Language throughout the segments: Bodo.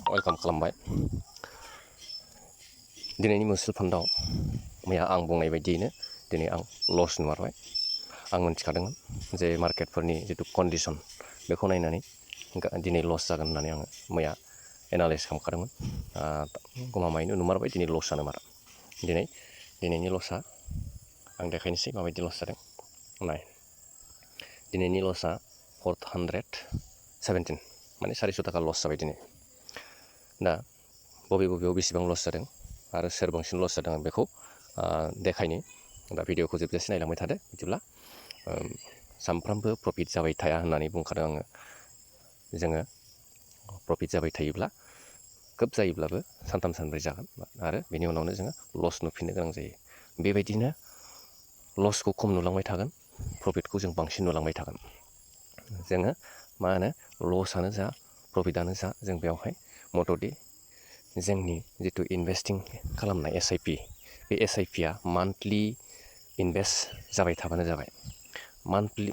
वेलकाम खालामबाय। दिनैनि मिउचुवेल फान्डआव मैया आं बुंनाय बायदियैनो दिनै आं लस नुमारबाय। आं मिन्थिखादोंमोन जे मार्केटफोरनि जिथु कन्डिसन बेखौ नायनानै दिनै लस जागोन होननानै आङो मैया एनालाइस खालामखादोंमोन। गमामायैनो नुमारबाय दिनै लस जानो मारा। दिनैनि लसआ आं देखायनोसै माबायदि लस जादों। नाय, दिनैनि लसआ 417 माने 400 थाखा लस जाबाय दिनै। दा बबेयाव बेसेबां लस जादों आरो सोर बांसिन लस जादों आं बेखौ देखायनो। दा भिडिअखौ जोबजासे नायलांबाय थादो। बिदिब्ला सानफ्रामबो प्रफिट जाबाय थाया होननानै बुंखादों आङो। जोङो प्रफिट जाबाय थायोब्ला खोब जायोब्लाबो सानथाम सानब्रै जागोन आरो बेनि उनावनो जोङो लस नुफिननो गोनां जायो। बेबायदिनो लसखौ खम नुलांबाय थागोन, प्रफिटखौ जों बांसिन नुलांबाय थागोन। जोङो लसआनो जा प्रफिटआनो जा जों बेवहाय मथ'दि जोंनि जिथु इनभेस्टिं खालामनाय SIP, बे SIPआ मान्थलि इनभेस्ट जाबाय थाबानो जाबाय।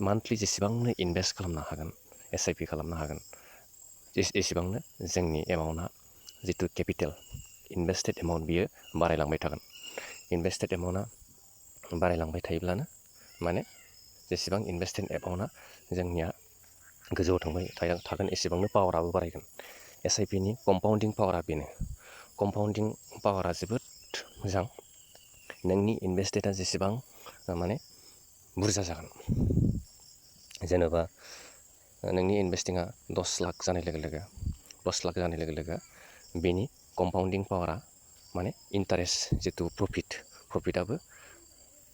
मान्थलि जेसेबांनो इनभेस्ट खालामनो हागोन, SIP खालामनो हागोन, एसेबांनो जोंनि एमाउन्टआ जिथु केपिटेल इनभेस्टेड एमाउन्ट बियो बारायलांबाय थागोन। इनभेस्टेड एमाउन्टआ बारायलांबाय थायोब्लानो माने जेसेबां इनभेस्टेड एमाउन्टआ जोंनिया गोजौआव थांबाय थागोन एसेबांनो पावाराबो बारायगोन। SIPनि कम्पाउन्डिं पावारा बेनो। कम्पाउन्डिं पावारा जोबोद मोजां। नोंनि इनभेस्टेडआ जेसेबां माने बुरजा जागोन, जेनेबा नोंनि इनभेस्टिंआ 10 लाख जानाय लोगो लोगो बेनि कम्पाउन्डिं पावारा माने इन्टारेस्ट जिथु प्रफिटआबो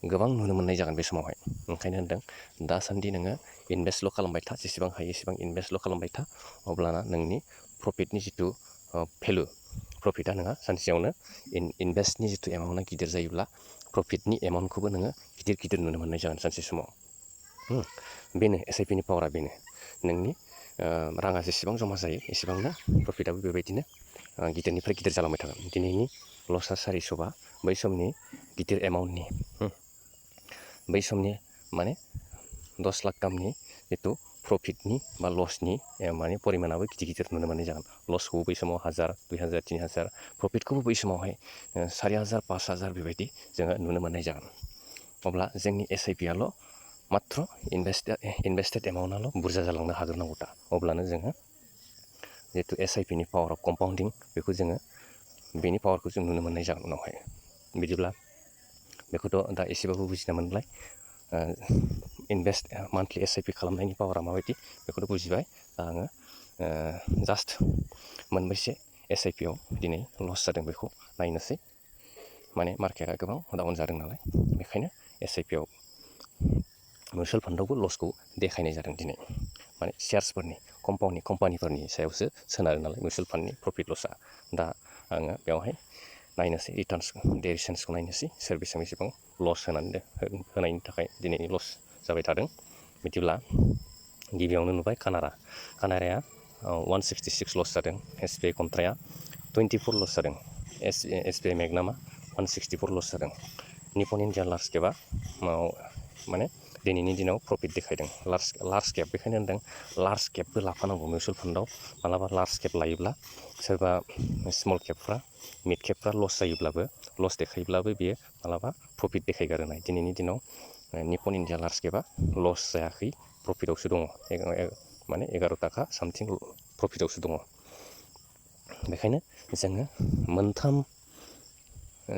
गोबां नुनो मोननाय जागोन बे समावहाय। ओंखायनो होनदों दासान्दि नोङो इनभेस्टल' खालामबाय था, जेसेबां हायो एसेबां इनभेस्टल' खालामबाय था। अब्लाना नोंनि प्रफिटनि जिथु भेलु, प्रफिटआ नोंहा सानसेयावनो इनभेस्टनि जिथु एमाउन्टआ गिदिर जायोब्ला प्रफिटनि एमाउन्टखौबो नोङो गिदिर नुनो मोननाय जागोन सानसे समाव। बेनो SIPनि पावारा बेनो। नोंनि राङा जेसेबां जमा जायो एसेबांनो प्रफिटआबो बेबायदिनो गिदिरनिफ्राय गिदिर जालांबाय थागोन। दिनैनि लसआ 400 बा बै समनि गिदिर एमाउन्टनि बै समनि माने 10 लाख गाहामनि जिथु प्रफिटनि बा लसनि माने परिमाणाबो गिदिर नुनो मोननाय जागोन। लसखौबो बै समाव 1000, 2000, 3000, प्रफिटखौबो बै समावहाय 4000, 5000 बेबायदि जोङो नुनो मोननाय जागोन। अब्ला जोंनि SIPआल' माथ्र इनभेस्टेड एमाउन्टआल' बुरजा जालांनो हाग्रोनांगौ दा। अब्लानो जोङो जितु SIPनि पावार अफ कम्पाउन्डिं बेखौ जोङो बेनि पावारखौ जों नुनो मोननाय जागोन उनावहाय। बिदिब्ला बेखौथ' दा एसेबाबो बुजिना मोनबाय। मान्थलि SIP खालामनायनि पावारा माबायदि बेखौथ' बुजिबाय। दा आङो जास्ट मोनबेसे SIPआव दिनै लस जादों बेखौ नायनोसै। माने मार्केटआ गोबां डाउन जादों नालाय, बेखायनो SIPआव मिउचुवेल फान्डआवबो लसखौ देखायनाय जादों दिनै। माने शेयार्सफोरनि कम्पानिफोरनि सायावसो सोनारो नालाय मिउचुवेल फान्डनि प्रफिट लसआ। दा आङो बेवहाय नायनोसै डेरिवेसन्सखौ नायनोसै सोर बेसेबां लस होनायनि थाखाय दिनैनि लस जाबाय थादों। बिदिब्ला गिबियावनो नुबाय कानाराया 166 लस जादों। SBI कन्ट्राया 24 लस जादों। SBI मेगनामा 164 लस जादों। निपन इन्डिया लार्ज केपआ माने दिनैनि दिनाव प्रफिट देखायदों। लार्ज केप बेखायनो होनदों लार्ज केपबो लाफानांगौ मिउचुवेल फान्डआव। मालाबा लार्ज केप लायोब्ला सोरबा स्मल केपफ्रा मिड केपफ्रा लस देखायोब्लाबो बियो मालाबा प्रफिट देखायगारोनाय। दिनैनि दिनाव निपन इन्डिया लार्ज केपआ लस जायाखै, प्रफिटआवसो दङ। माने 11 थाखा सामथिं प्रफिटआवसो दङ। बेखायनो जोङो मोनथाम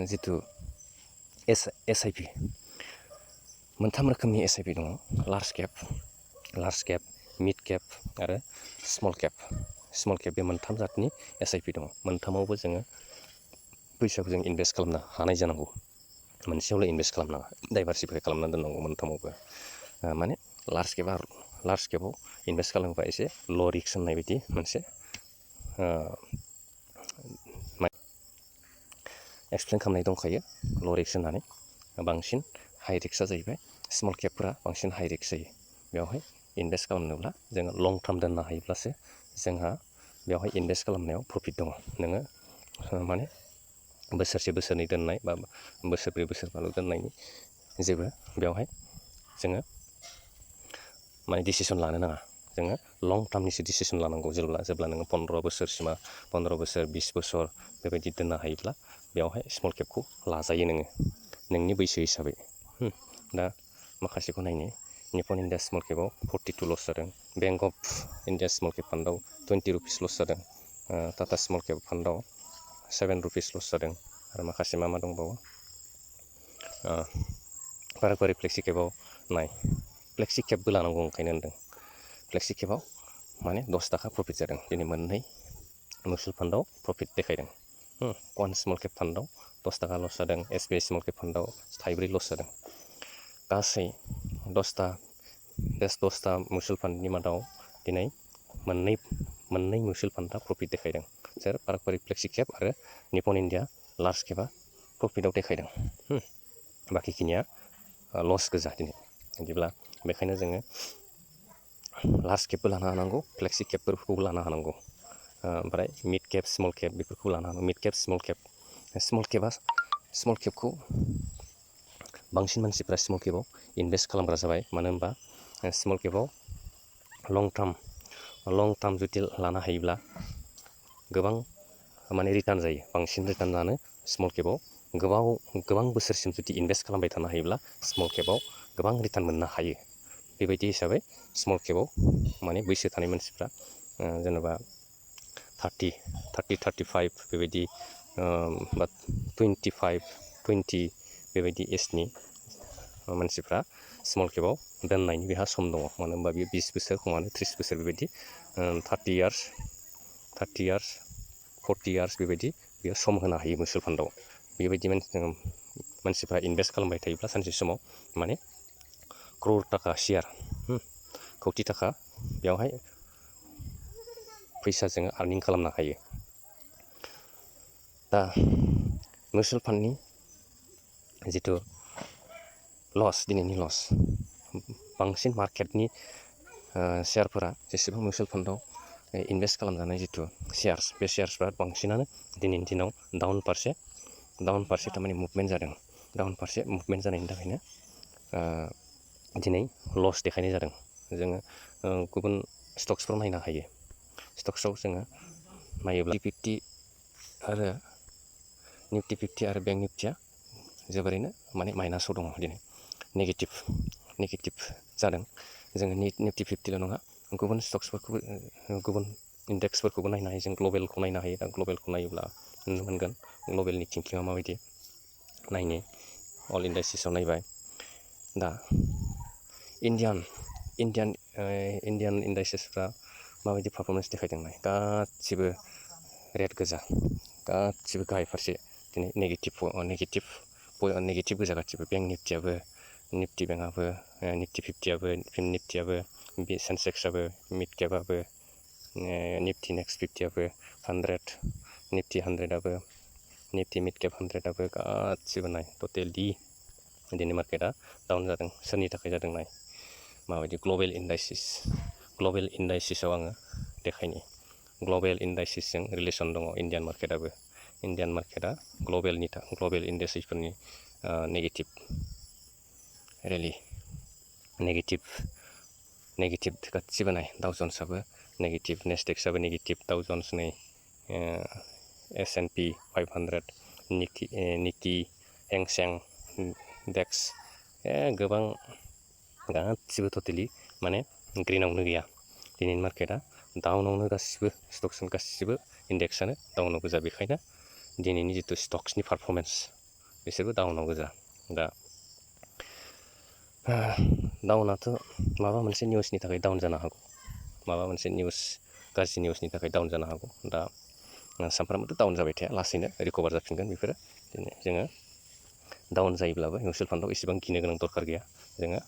जिथु SIP, मोनथाम रोखोमनि SIP दङ। लार्ज केप, मिड केप आरो स्मल केप बे मोनथाम जातनि SIP दङ। मोनथामावबो जोङो फैसाखौ जों इनभेस्ट खालामनो हानाय जानांगौ। मोनसेयावल' इनभेस्ट खालामनाङा, डाइभारसिफाइ खालामनानै दोननांगौ मोनथामावबो। माने लार्ज केपआव इनभेस्ट खालामोबा एसे ल' रिस्क होननाय बायदि मोनसे एक्सप्लेन खालामनाय दंखायो। ल' रिस्क होननानै बांसिन हाइ रिस्कआ जाहैबाय स्मल केपफोरा बांसिन हाइ रिस्क जायो। बेवहाय इनभेस्ट खालामनोब्ला जोङो लं टार्म दोननो हायोब्लासो जोंहा बेवहाय इनभेस्ट खालामनायाव प्रफिट दङ। नोङो माने बोसोरसे बोसोरनै दोननाय बा बोसोरब्रै बोसोरबाल' दोननायनि जेबो बेवहाय जोङो माने डिसिसन लानो नाङा। जोङो लं टार्मनिसो डिसिसन लानांगौ। जेब्ला नोङो 15 बोसोरसिमा 15 बोसोर 20 बोसोर बेबायदि दोननो हायोब्ला बेवहाय स्मल केपखौ लाजायो नोङो नोंनि बैसो हिसाबै। दा माखासेखौ नायनि निपन इन्डिया स्मल केपआव 42 लस जादों। Bank of India small cap फान्डआव 20 रुपिस लस जादों। टाटा स्मल केप फान्डआव 7 रुपिस लस जादों। आरो माखासे मा दंबावो पाराकवारि फ्लेक्सि केपआव नाय फ्लेक्सि केपबो लानांगौ ओंखायनो होनदों। फ्लेक्सि केपआव माने 10 थाखा प्रफिट जादों। दिनै मोननै मिउचुवेल फान्डआव प्रफिट देखायदों। क'न स्मल केप फान्डआव 10 थाखा लस जादों। SBI स्मल केप फान्डआव 4 लस जादों। गासै 10टा मिउचुवेल फान्डनि मादाव दिनै मोननै मिउचुवेल फान्डआ प्रफिट देखायदों। सोर पाराकवारि फ्लेक्सि केप आरो निपन इन्डिया लार्ज केपआ प्रफिटआव देखायदों। बाखिखिनिया लस गोजा दिनै। बिदिब्ला बेखायनो जोङो लार्ज केपबो लानो हानांगौ, फ्लेक्सि केपफोरखौबो लानो हानांगौ। ओमफ्राय मिड केप स्मल केप बेफोरखौ लानो हानांगौ। मिड केप स्मल केपखौ बांसिन मानसिफ्रा स्मल केपआव इनभेस्ट खालामग्रा जाबाय। मानो होनबा स्मल केपआव लं टार्म जुदि लानो हायोब्ला गोबां माने रिटार्न जायो। बांसिन रिटार्न जानो स्मल केपआव गोबां बोसोरसिम जुदि इनभेस्ट खालामबाय थानो हायोब्ला स्मल केपआव गोबां रिटार्न मोननो हायो। बेबायदि हिसाबै स्मल केपआव माने बैसो थानाय मानसिफ्रा जेनेबा 35 बेबायदि बा 20 बेबायदि एजनि मानसिफ्रा स्मल केपआव दोननायनि बेहा सम दङ। मानो होनबा बेयो 20 बोसोर खमानो 30 बोसोर बेबायदि 30 इयार्स 40 इयार्स बेबायदि बेयो सम होनो हायो मिउचुवेल फान्डआव। बेबायदि मानसिफ्रा इनभेस्ट खालामबाय थायोब्ला सानसे समाव माने क्रर थाखा शेयार कौटि थाखा बेवहाय फैसा जोङो आर्निं खालामनो हायो। दा मिउचुवेल फान्डनि जिथु दिनैनि लस बांसिन मार्केटनि शेयारफोरा जेसेबां मिउचुवेल फान्डआव इनभेस्ट खालामजानाय जिथु शेयार्स बे शेयार्सफ्रा बांसिनानो दिनैनि दिनाव डाउन फारसे थारमाने मुभमेन्ट जादों। डाउन फारसे मुभमेन्ट जानायनि थाखायनो दिनै लस देखायनाय जादों। जोङो गुबुन स्टक्सफ्राव नायनो हायो। स्टक्सआव जोङो नायोब्ला निफ्टि 50 आरो बेंक निफ्टिया जोबोरैनो माने माइनासाव दङ दिनै नेगेटिभ जादों। जोङो निफ्टि 50ल' नङा गुबुन स्टक्सफोरखौबो गुबुन इन्डेक्सफोरखौबो नायनो हायो। जों ग्लबेलखौ नायनो हायो। दा ग्लबेलखौ नायोब्ला नुनो मोनगोन ग्लबेलनि थिंकिङा माबायदि। नायनि अल इन्डास्ट्रिसआव नायबाय। दा इन्डियान इन्डास्ट्रिसफ्रा माबायदि पारफरमेन्स देखायदों नाय। गासिबो रेड गोजा, गासिबो गाहाय फारसे दिनै नेगेटिभ गोजा गासिबो। बेंक निफ्टियाबो निफ्टि बेंकआबो निफ्टि 50आबो निफ्टियाबो सेन्सेक्सआबो मिड केपआबो निफ्टि नेक्स्ट 50आबो 100 निफ्टि 100आबो निफ्टि मिड केप 100आबो गासिबो नाय टटेलि दिनै मार्केटआ डाउन जादों। सोरनि थाखाय जादों नाय माबायदि ग्लबेल इन्डास्ट्रिसआव आङो देखायनि। ग्लबेल इन्डास्ट्रिसजों रिलेसन दङ इन्डियान मार्केटआबो। इन्डियान मार्केटआ ग्लबेल इन्डास्ट्रिफोरनि नेगेटिभ गासिबो नाय। डाउ जन्सआबो नेगेटिभ, नेस्टेक्सआबो नेगेटिभ, डाउ जन्स नै S&P 500 निकि हेंसें डेक्स गोबां गासिबो टटेलि माने ग्रिनावनो गैया। दिनैनि मार्केटआ डाउनावनो गासिबो स्टक्स गासिबो इन्डेक्सआनो डाउनाव गोजा। बेखायनो दिनैनि जिथु स्टक्सनि पारफरमेन्स बिसोरबो डाउनाव गोजा। दा डाउनाथ' माबा मोनसे निउसनि थाखाय डाउन जानो हागौ। माबा मोनसे गाज्रि निउसनि थाखाय डाउन जानो हागौ। दा सानफ्रामबोथ' डाउन जाबाय थाया, लासैनो रिकभार जाफिनगोन बेफोरो। दिनै जोङो डाउन जायोब्लाबो मिउचुवेल फान्डआव एसेबां गिनो गोनां दरखार गैया। जोङो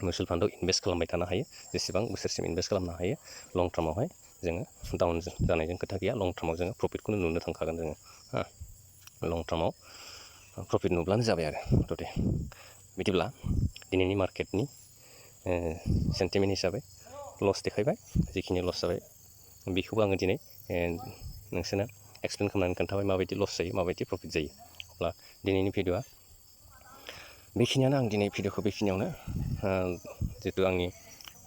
मिउचुवेल फान्डआव इनभेस्ट खालामबाय थानो हायो। जेसेबां बोसोरसिम इनभेस्ट खालामनो हायो लं टार्मावहाय जोङो डाउन जानायजों खोथा गैया। लं टार्माव जोङो प्रफिटखौनो नुनो थांखागोन जोङो। लं टार्माव प्रफिट नुब्लानो जाबाय आरो टटे। बिदिब्ला दिनैनि मार्केटनि सेन्टिमेन्ट हिसाबै लस देखायबाय। जिखिनि लस जाबाय बेखौबो आङो दिनै नोंसोरनो एक्सप्लेन खालामनानै खोन्थाबाय माबायदि लस जायो माबायदि प्रफिट जायो। अब्ला दिनैनि भिडिअ'आ बेखिनियानो। आं दिनै भिडिअ'खौ बेखिनियावनो जितु आंनि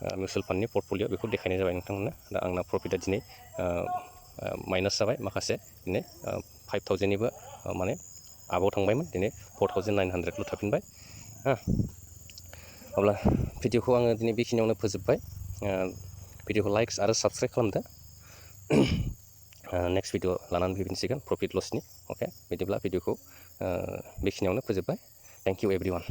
मिउचुवेल फान्डनि पर्टफलिअ बेखौ देखायनाय जाबाय नोंथांमोननो। दा आंना प्रफिटआ दिनै माइनास जाबाय माखासे दिनै 5000निबो माने आबाव थांबायमोन दिनै 4900ल' थाफिनबाय। अब्ला भिडिअखौ आङो दिनै बेखिनियावनो फोजोबबाय। भिडिअखौ लाइक आरो साबस्क्राइब खालामदो। नेक्स्ट भिडिअ लानानै फैफिनसिगोन प्रफिट लसनि। अके बिदिब्ला भिडिअखौ बेखिनियावनो फोजोबबाय। Thank you everyone.